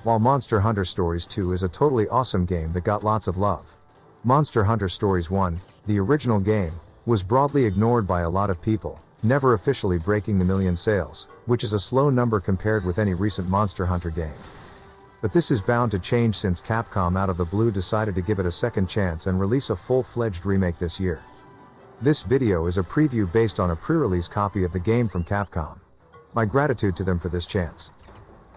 While Monster Hunter Stories 2 is a totally awesome game that got lots of love. Monster Hunter Stories 1, the original game, was broadly ignored by a lot of people, never officially breaking the million sales, which is a slow number compared with any recent Monster Hunter game. But this is bound to change since Capcom out of the blue decided to give it a second chance and release a full-fledged remake this year. This video is a preview based on a pre-release copy of the game from Capcom. My gratitude to them for this chance.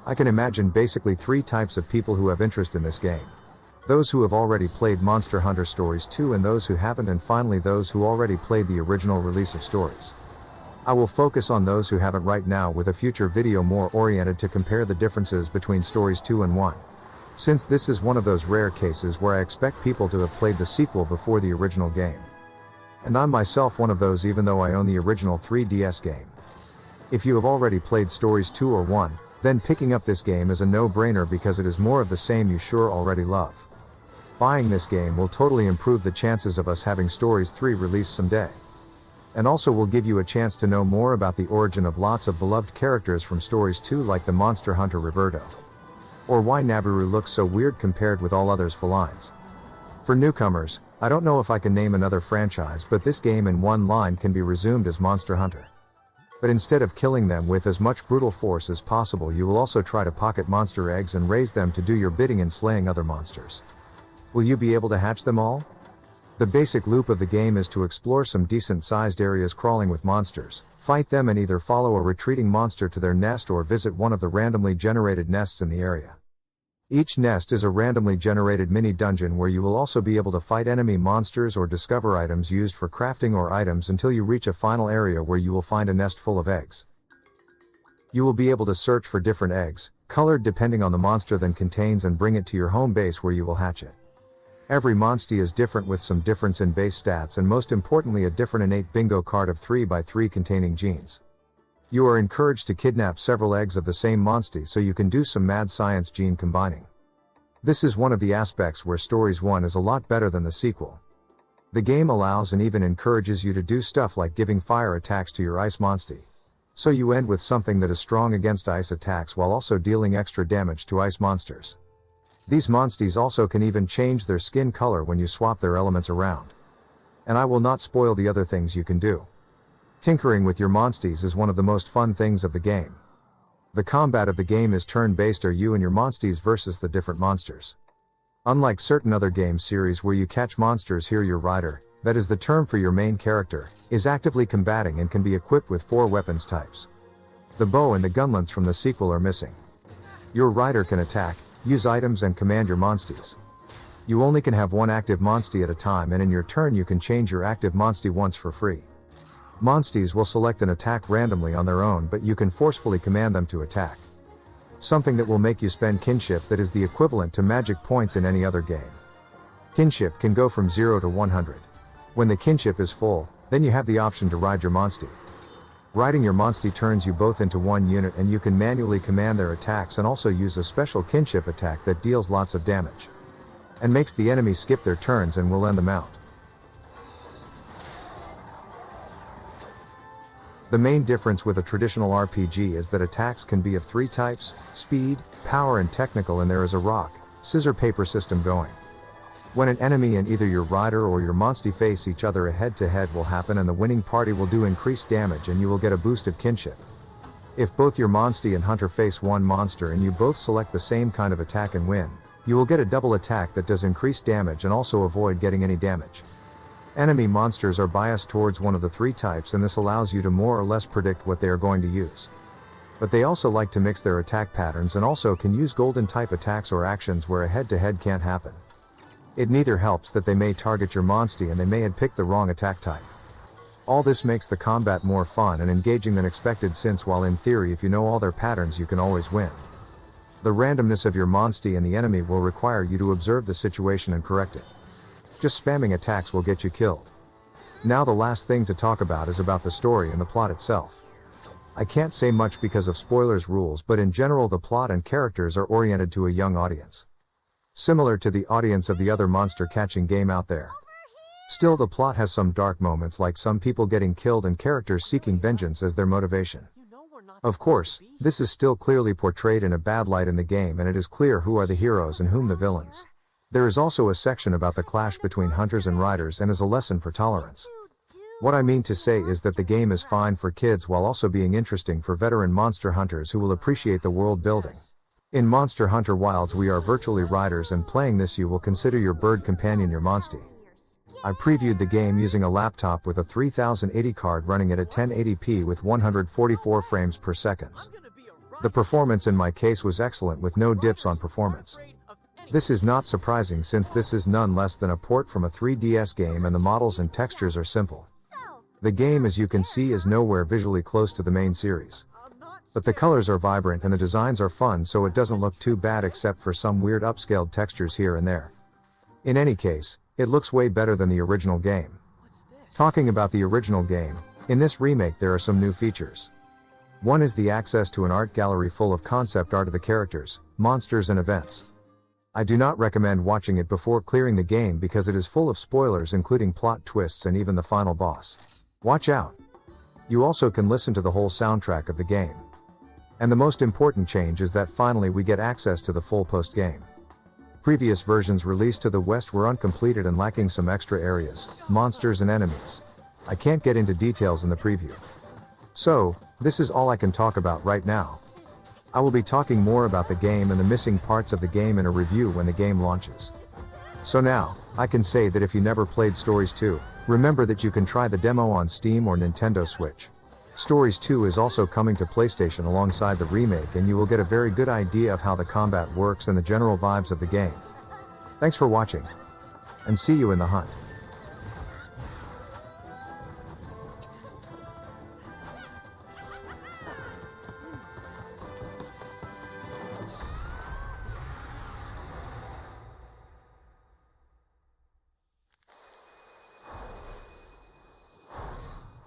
I can imagine basically three types of people who have interest in this game. Those who have already played Monster Hunter Stories 2 and those who haven't, and finally those who already played the original release of Stories. I will focus on those who haven't right now, with a future video more oriented to compare the differences between Stories 2 and 1. Since this is one of those rare cases where I expect people to have played the sequel before the original game. And I'm myself one of those, even though I own the original 3DS game. If you have already played Stories 2 or 1, then picking up this game is a no-brainer because it is more of the same you sure already love. Buying this game will totally improve the chances of us having Stories 3 released someday. And also will give you a chance to know more about the origin of lots of beloved characters from Stories 2, like the Monster Hunter Riverdo. Or why Nabiru looks so weird compared with all others felines. For newcomers, I don't know if I can name another franchise, but this game in one line can be resumed as Monster Hunter. But instead of killing them with as much brutal force as possible, you will also try to pocket monster eggs and raise them to do your bidding in slaying other monsters. Will you be able to hatch them all? The basic loop of the game is to explore some decent-sized areas crawling with monsters, fight them, and either follow a retreating monster to their nest or visit one of the randomly generated nests in the area. Each nest is a randomly generated mini-dungeon where you will also be able to fight enemy monsters or discover items used for crafting or items until you reach a final area where you will find a nest full of eggs. You will be able to search for different eggs, colored depending on the monster that contains, and bring it to your home base where you will hatch it. Every monster is different, with some difference in base stats and most importantly a different innate bingo card of 3x3 containing genes. You are encouraged to kidnap several eggs of the same monster so you can do some mad science gene combining. This is one of the aspects where Stories 1 is a lot better than the sequel. The game allows and even encourages you to do stuff like giving fire attacks to your ice monster. So you end with something that is strong against ice attacks while also dealing extra damage to ice monsters. These monsters also can even change their skin color when you swap their elements around. And I will not spoil the other things you can do. Tinkering with your monsters is one of the most fun things of the game. The combat of the game is turn-based, or you and your monsters versus the different monsters. Unlike certain other game series where you catch monsters, here your rider, that is the term for your main character, is actively combating and can be equipped with 4 weapons types. The bow and the gunlance from the sequel are missing. Your rider can attack, use items, and command your monsters. You only can have one active monster at a time, and in your turn you can change your active monster once for free. Monsters will select an attack randomly on their own, but you can forcefully command them to attack. Something that will make you spend kinship that is the equivalent to magic points in any other game. Kinship can go from 0 to 100. When the kinship is full, then you have the option to ride your monster. Riding your monster turns you both into one unit, and you can manually command their attacks and also use a special kinship attack that deals lots of damage. And makes the enemy skip their turns and will end them out. The main difference with a traditional RPG is that attacks can be of 3 types: speed, power, and technical, and there is a rock, scissor, paper system going. When an enemy and either your rider or your monster face each other, a head-to-head will happen, and the winning party will do increased damage and you will get a boost of kinship. If both your monster and hunter face one monster and you both select the same kind of attack and win, you will get a double attack that does increased damage and also avoid getting any damage. Enemy monsters are biased towards one of the 3 types, and this allows you to more or less predict what they are going to use. But they also like to mix their attack patterns and also can use golden type attacks or actions where a head-to-head can't happen. It neither helps that they may target your monster and they may had picked the wrong attack type. All this makes the combat more fun and engaging than expected, since while in theory if you know all their patterns you can always win, the randomness of your monster and the enemy will require you to observe the situation and correct it. Just spamming attacks will get you killed. Now the last thing to talk about is about the story and the plot itself. I can't say much because of spoilers rules, but in general the plot and characters are oriented to a young audience. Similar to the audience of the other monster catching game out there. Still, the plot has some dark moments, like some people getting killed and characters seeking vengeance as their motivation. Of course, this is still clearly portrayed in a bad light in the game, and it is clear who are the heroes and whom the villains. There is also a section about the clash between hunters and riders and is a lesson for tolerance. What I mean to say is that the game is fine for kids while also being interesting for veteran monster hunters who will appreciate the world building. In Monster Hunter Wilds we are virtually riders, and playing this you will consider your bird companion your monstie. I previewed the game using a laptop with a 3080 card running it at 1080p with 144 frames per second. The performance in my case was excellent with no dips on performance. This is not surprising since this is none less than a port from a 3DS game and the models and textures are simple. The game, as you can see, is nowhere visually close to the main series. But the colors are vibrant and the designs are fun, so it doesn't look too bad except for some weird upscaled textures here and there. In any case, it looks way better than the original game. Talking about the original game, in this remake there are some new features. One is the access to an art gallery full of concept art of the characters, monsters and events. I do not recommend watching it before clearing the game because it is full of spoilers including plot twists and even the final boss. Watch out! You also can listen to the whole soundtrack of the game. And the most important change is that finally we get access to the full post-game. Previous versions released to the West were uncompleted and lacking some extra areas, monsters and enemies. I can't get into details in the preview. So, this is all I can talk about right now. I will be talking more about the game and the missing parts of the game in a review when the game launches. So now, I can say that if you never played Stories 2, remember that you can try the demo on Steam or Nintendo Switch. Stories 2 is also coming to PlayStation alongside the remake, and you will get a very good idea of how the combat works and the general vibes of the game. Thanks for watching, and see you in the hunt.